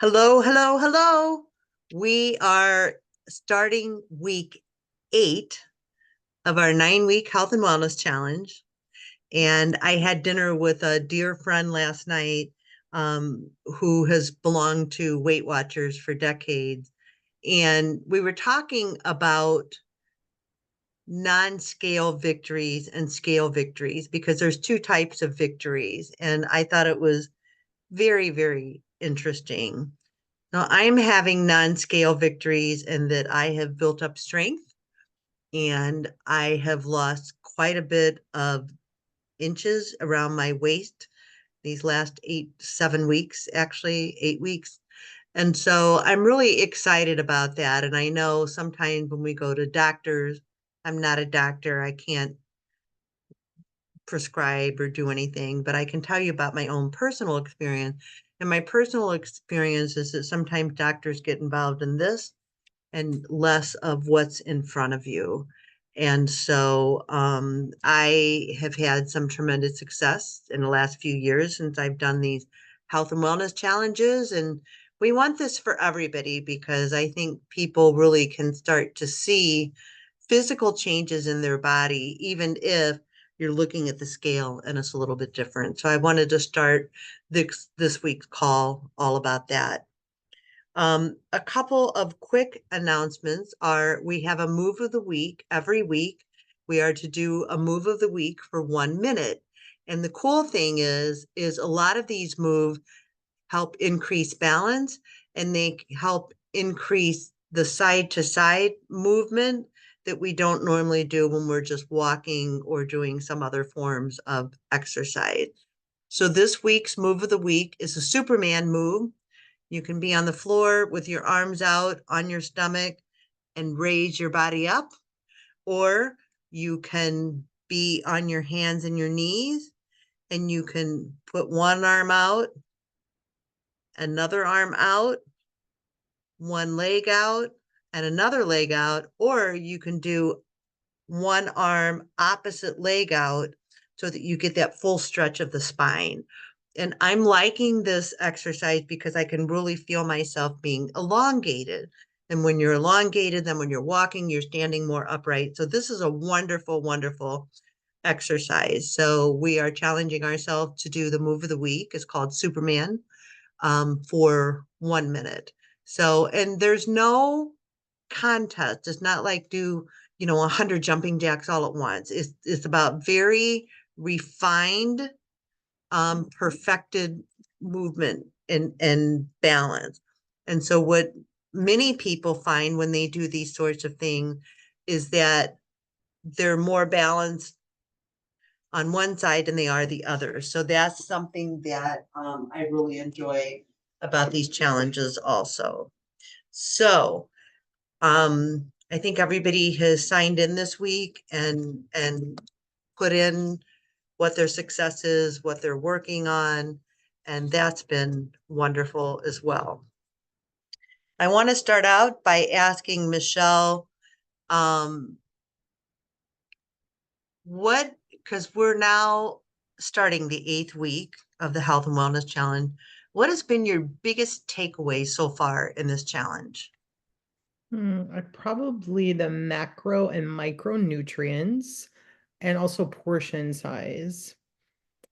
Hello, hello, hello. We are starting week 8 of our 9-week health and wellness challenge. And I had dinner with a dear friend last night who has belonged to Weight Watchers for decades. And we were talking about non-scale victories and scale victories because there's two types of victories. And I thought it was very, very interesting. Now, I'm having non-scale victories in that I have built up strength and I have lost quite a bit of inches around my waist these last 7 weeks, actually 8 weeks. And so I'm really excited about that. And I know sometimes when we go to doctors, I'm not a doctor, I can't prescribe or do anything, but I can tell you about my own personal experience. And my personal experience is that sometimes doctors get involved in this and less of what's in front of you. And so I have had some tremendous success in the last few years since I've done these health and wellness challenges. And we want this for everybody because I think people really can start to see physical changes in their body, even if you're looking at the scale and it's a little bit different. So I wanted to start this week's call all about that. A couple of quick announcements are we have a move of the week every week. We are to do a move of the week for 1 minute. And the cool thing is a lot of these moves help increase balance and they help increase the side to side movement that we don't normally do when we're just walking or doing some other forms of exercise. So this week's move of the week is a Superman move. You can be on the floor with your arms out on your stomach and raise your body up, or you can be on your hands and your knees and you can put one arm out, another arm out, one leg out, and another leg out, or you can do one arm opposite leg out so that you get that full stretch of the spine. And I'm liking this exercise because I can really feel myself being elongated. And when you're elongated, then when you're walking, you're standing more upright. So this is a wonderful, wonderful exercise. So we are challenging ourselves to do the move of the week. It's called Superman for 1 minute. So, and there's no contest. It's not like do, 100 jumping jacks all at once. It's about very refined, perfected movement and balance. And so what many people find when they do these sorts of things is that they're more balanced on one side than they are the other. So that's something that I really enjoy about these challenges also. So I think everybody has signed in this week and put in what their success is, what they're working on, and that's been wonderful as well. I want to start out by asking Michelle, um, what, because we're now starting the 8th week of the Health and Wellness Challenge. What has been your biggest takeaway so far in this challenge? Probably the macro and micronutrients and also portion size.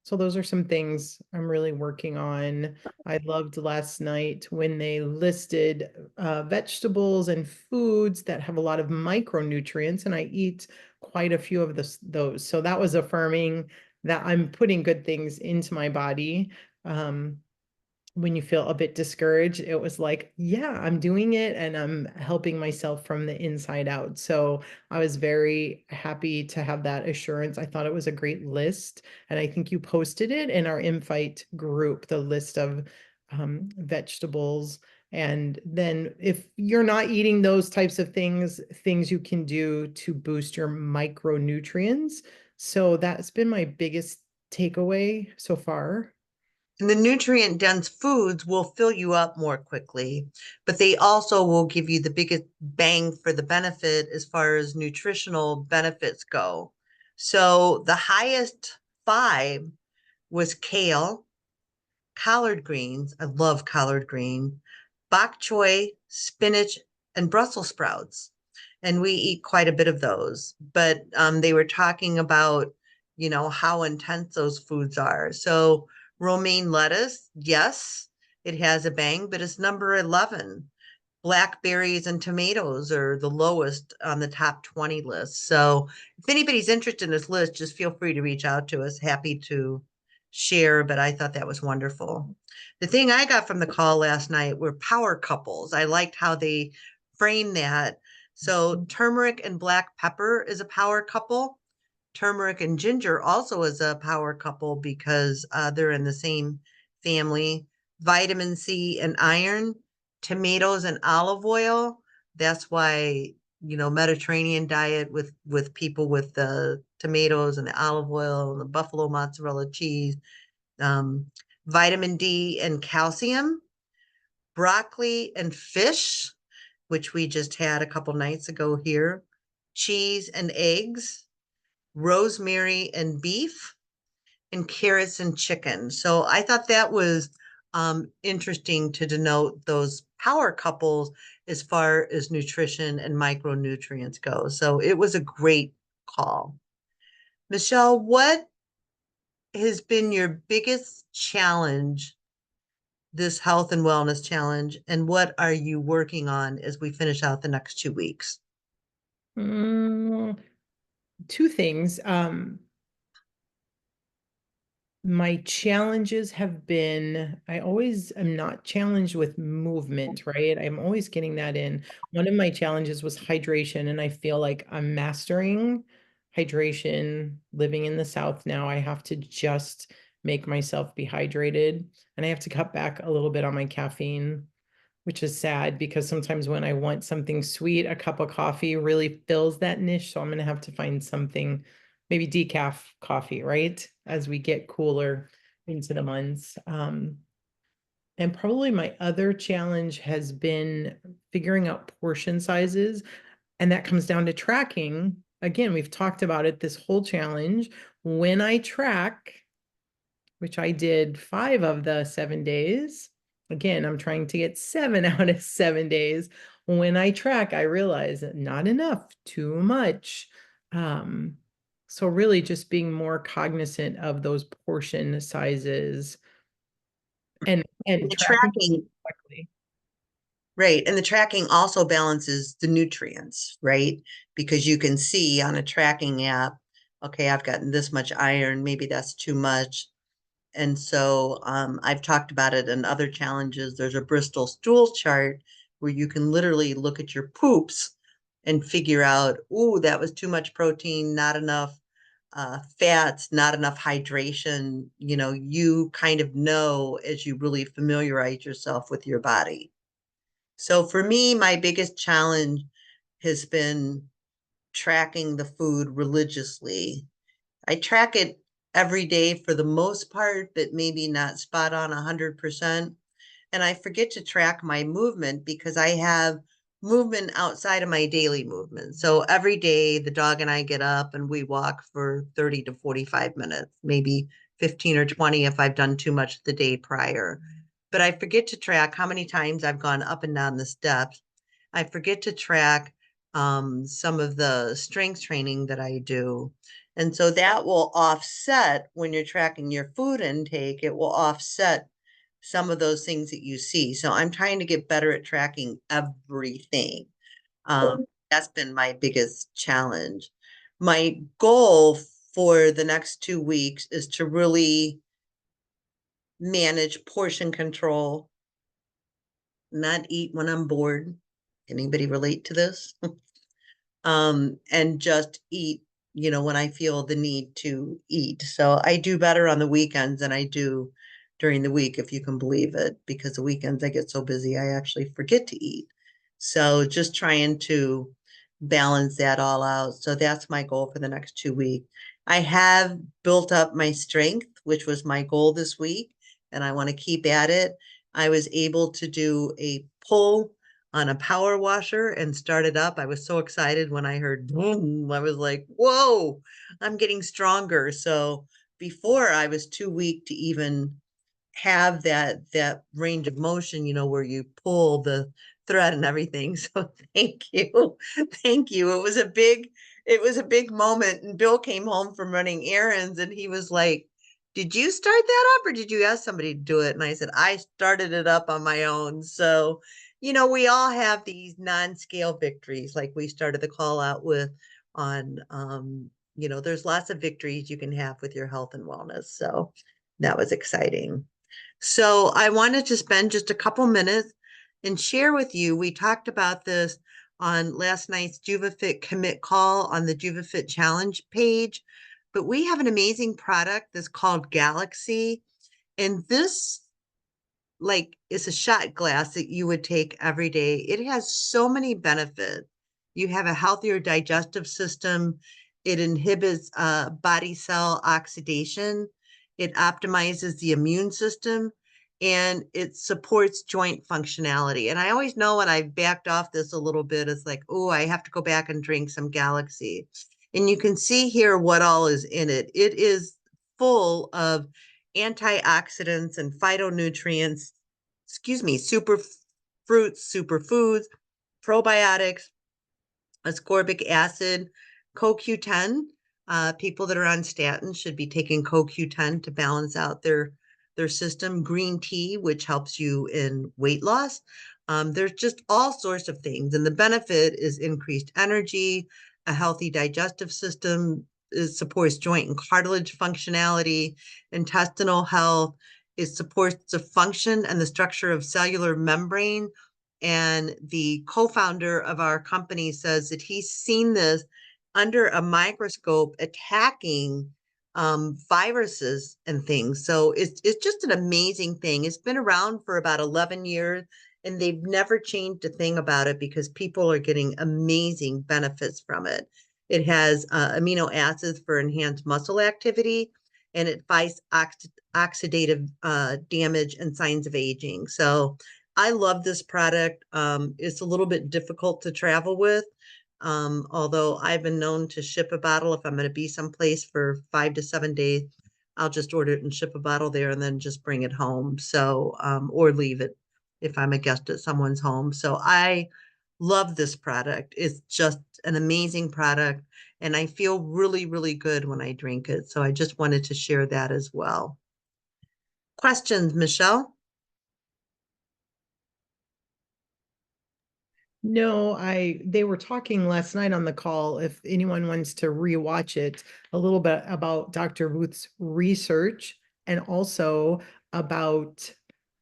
So those are some things I'm really working on. I loved last night when they listed vegetables and foods that have a lot of micronutrients, and I eat quite a few of those. So that was affirming that I'm putting good things into my body. When you feel a bit discouraged, it was like, yeah, I'm doing it and I'm helping myself from the inside out. So I was very happy to have that assurance. I thought it was a great list. And I think you posted it in our Infight group, the list of vegetables. And then if you're not eating those types of things you can do to boost your micronutrients. So that's been my biggest takeaway so far. And the nutrient dense foods will fill you up more quickly, but they also will give you the biggest bang for the benefit as far as nutritional benefits go. So the highest 5 was kale, collard greens. I love collard green. bok choy, spinach, and Brussels sprouts. And we eat quite a bit of those. But they were talking about, how intense those foods are. So romaine lettuce, yes, it has a bang, but it's number 11. Blackberries and tomatoes are the lowest on the top 20 list. So if anybody's interested in this list, just feel free to reach out to us. Happy to share, but I thought that was wonderful. The thing I got from the call last night were power couples. I liked how they framed that. So turmeric and black pepper is a power couple. Turmeric and ginger also is a power couple because they're in the same family. Vitamin C and iron, tomatoes and olive oil. That's why, Mediterranean diet with people with the tomatoes and the olive oil and the buffalo mozzarella cheese. Um, Vitamin D and calcium, broccoli and fish, which we just had a couple nights ago here, cheese and eggs, rosemary and beef, and carrots and chicken. So I thought that was interesting to denote those power couples as far as nutrition and micronutrients go. So it was a great call. Michelle, what has been your biggest challenge, this health and wellness challenge, and what are you working on as we finish out the next 2 weeks? Mm, two things. My challenges have been, I always am not challenged with movement, right? I'm always getting that in. One of my challenges was hydration, and I feel like I'm mastering hydration. Living in the South now, I have to just make myself be hydrated, and I have to cut back a little bit on my caffeine, which is sad because sometimes when I want something sweet, a cup of coffee really fills that niche. So I'm going to have to find something, maybe decaf coffee, right? As we get cooler into the months. And probably my other challenge has been figuring out portion sizes. And that comes down to tracking. Again, we've talked about it this whole challenge. When I track, which I did 5 of the 7 days. Again, I'm trying to get 7 out of 7 days. When I track, I realize that not enough, too much. So really just being more cognizant of those portion sizes and The tracking tracking, correctly. right. And the tracking also balances the nutrients, right? Because you can see on a tracking app, okay, I've gotten this much iron, maybe that's too much. And so I've talked about it in other challenges. There's a Bristol stool chart where you can literally look at your poops and figure out, ooh, that was too much protein, not enough fats, not enough hydration. You kind of know as you really familiarize yourself with your body. So for me, my biggest challenge has been tracking the food religiously. I track it every day for the most part, but maybe not spot on 100%. And I forget to track my movement because I have movement outside of my daily movement. So every day, the dog and I get up and we walk for 30 to 45 minutes, maybe 15 or 20 if I've done too much the day prior. But I forget to track how many times I've gone up and down the steps. I forget to track some of the strength training that I do. And so that will offset when you're tracking your food intake, it will offset some of those things that you see. So I'm trying to get better at tracking everything. That's been my biggest challenge. My goal for the next 2 weeks is to really manage portion control, not eat when I'm bored. Anybody relate to this? And just eat, when I feel the need to eat. So I do better on the weekends than I do during the week, if you can believe it, because the weekends I get so busy, I actually forget to eat. So just trying to balance that all out. So that's my goal for the next 2 weeks. I have built up my strength, which was my goal this week, and I want to keep at it. I was able to do a pull on a power washer and start it up. I was so excited when I heard boom. I was like, whoa, I'm getting stronger. So before I was too weak to even have that range of motion, where you pull the thread and everything. So thank you. Thank you. It was a big moment. And Bill came home from running errands and he was like, "Did you start that up or did you ask somebody to do it?" And I said, "I started it up on my own." So, we all have these non-scale victories, like we started the call out with on there's lots of victories you can have with your health and wellness. So that was exciting. So I wanted to spend just a couple minutes and share with you. We talked about this on last night's JuvaFit commit call on the JuvaFit challenge page, but we have an amazing product that's called Galaxy. And this is a shot glass that you would take every day. It has so many benefits. You have a healthier digestive system. It inhibits body cell oxidation. It optimizes the immune system and it supports joint functionality. And I always know when I've backed off this a little bit, it's like, oh, I have to go back and drink some Galaxy. And you can see here what all is in it. It is full of antioxidants and phytonutrients, super fruits, superfoods, probiotics, ascorbic acid, CoQ10. People that are on statins should be taking CoQ10 to balance out their system. Green tea, which helps you in weight loss. There's just all sorts of things, and the benefit is increased energy, a healthy digestive system. It supports joint and cartilage functionality, intestinal health. It supports the function and the structure of cellular membrane. And the co-founder of our company says that he's seen this under a microscope attacking viruses and things. So it's just an amazing thing. It's been around for about 11 years and they've never changed a thing about it because people are getting amazing benefits from it. It has amino acids for enhanced muscle activity and it fights oxidative damage and signs of aging. So I love this product. It's a little bit difficult to travel with. Although I've been known to ship a bottle if I'm going to be someplace for 5 to 7 days, I'll just order it and ship a bottle there and then just bring it home. So, or leave it if I'm a guest at someone's home. So I love this product. It's just an amazing product. And I feel really, really good when I drink it. So I just wanted to share that as well. Questions, Michelle? No, they were talking last night on the call, if anyone wants to rewatch it, a little bit about Dr. Booth's research and also about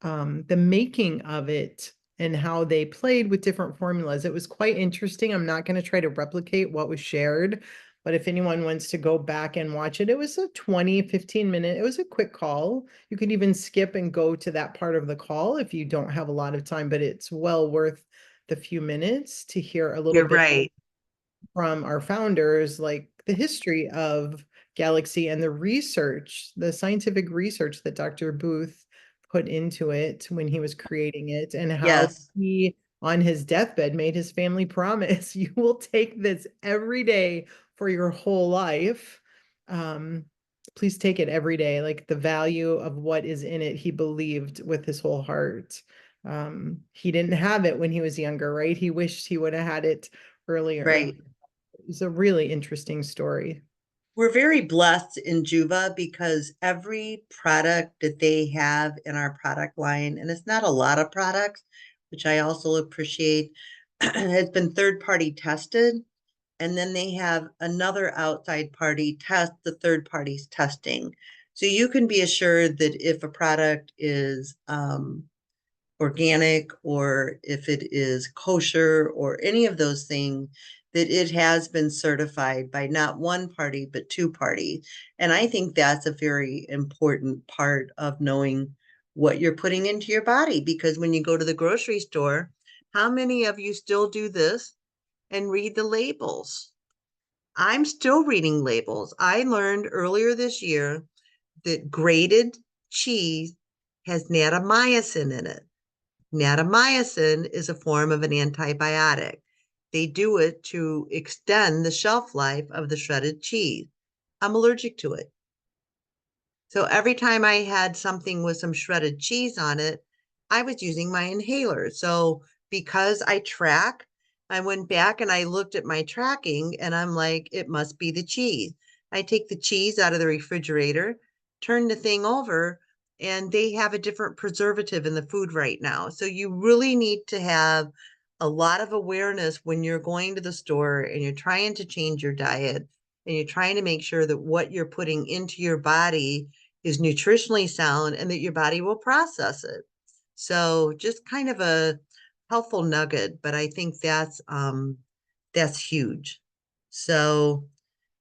the making of it and how they played with different formulas. It was quite interesting. I'm not going to try to replicate what was shared, but if anyone wants to go back and watch it, it was a 15 minute, it was a quick call. You could even skip and go to that part of the call if you don't have a lot of time, but it's well worth the few minutes to hear a little You're bit right. from our founders, like the history of Galaxy and the research, the scientific research that Dr. Booth put into it when he was creating it, and how Yes. he, on his deathbed, made his family promise, you will take this every day for your whole life. Um, Please take it every day. Like the value of what is in it, he believed with his whole heart. He didn't have it when he was younger, right? He wished he would have had it earlier. Right. It's a really interesting story. We're very blessed in Juba because every product that they have in our product line, and it's not a lot of products, which I also appreciate, has been third party tested. And then they have another outside party test the third party's testing. So you can be assured that if a product is organic or if it is kosher or any of those things, that it has been certified by not one party, but two parties. And I think that's a very important part of knowing what you're putting into your body. Because when you go to the grocery store, how many of you still do this and read the labels? I'm still reading labels. I learned earlier this year that grated cheese has natamycin in it. Natamycin is a form of an antibiotic. They do it to extend the shelf life of the shredded cheese. I'm allergic to it. So every time I had something with some shredded cheese on it, I was using my inhaler. So because I track, I went back and I looked at my tracking and I'm like, it must be the cheese. I take the cheese out of the refrigerator, turn the thing over, and they have a different preservative in the food right now. So you really need to have a lot of awareness when you're going to the store and you're trying to change your diet and you're trying to make sure that what you're putting into your body is nutritionally sound and that your body will process it. So just kind of a helpful nugget, but I think that's huge. So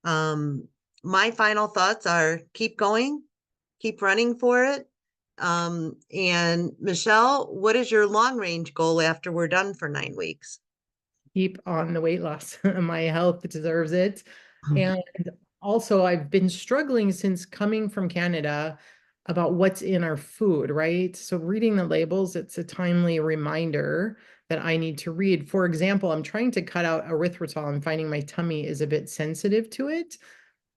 um my final thoughts are keep going, keep running for it. And Michelle, what is your long range goal after we're done for 9 weeks? Keep on the weight loss. My health deserves it. And also, I've been struggling since coming from Canada about what's in our food, right? So, reading the labels, it's a timely reminder that I need to read. For example, I'm trying to cut out erythritol. I'm finding my tummy is a bit sensitive to it.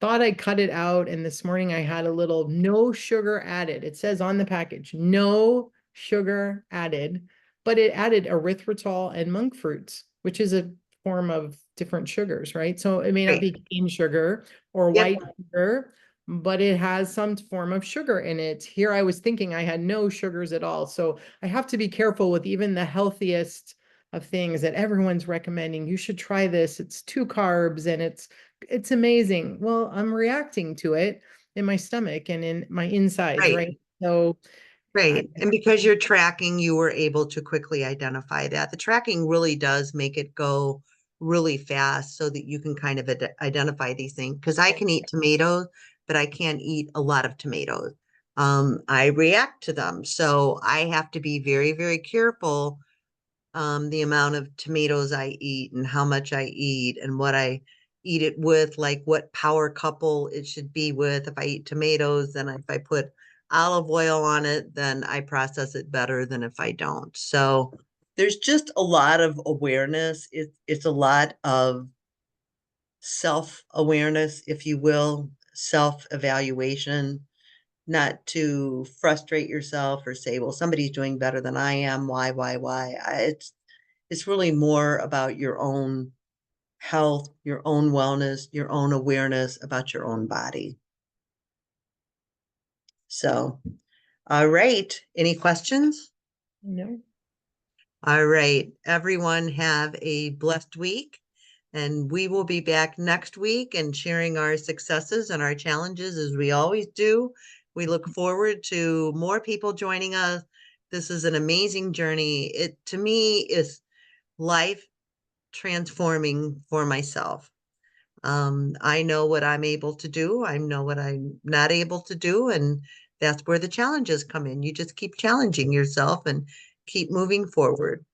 Thought I cut it out, and this morning I had a little no sugar added. It says on the package, no sugar added, but it added erythritol and monk fruits, which is a form of different sugars, right? So it may not Great. be cane sugar or Yep. white sugar, but it has some form of sugar in it. Here I was thinking I had no sugars at all. So I have to be careful with even the healthiest of things that everyone's recommending. You should try this. It's 2 carbs and it's amazing. Well, I'm reacting to it in my stomach and in my insides, Right. right? So I, Right. And because you're tracking, you were able to quickly identify that. The tracking really does make it go really fast so that you can kind of identify these things. Because I can eat tomatoes, but I can't eat a lot of tomatoes. I react to them. So I have to be very, very careful the amount of tomatoes I eat and how much I eat and what I eat it with, like what power couple it should be with. If I eat tomatoes, then if I put olive oil on it, then I process it better than if I don't. So there's just a lot of awareness. It's a lot of self-awareness, if you will, self-evaluation, not to frustrate yourself or say, well, somebody's doing better than I am. Why? It's really more about your own health, your own wellness, your own awareness about your own body. So, all right. Any questions? no, All right. Everyone have a blessed week. And we will be back next week and sharing our successes and our challenges as we always do. We look forward to more people joining us. This is an amazing journey. It to me is life transforming for myself. I know what I'm able to do. I know what I'm not able to do. And that's where the challenges come in. You just keep challenging yourself and keep moving forward.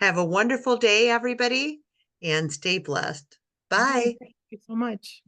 Have a wonderful day, everybody, and stay blessed. okay, Bye. thank you so much.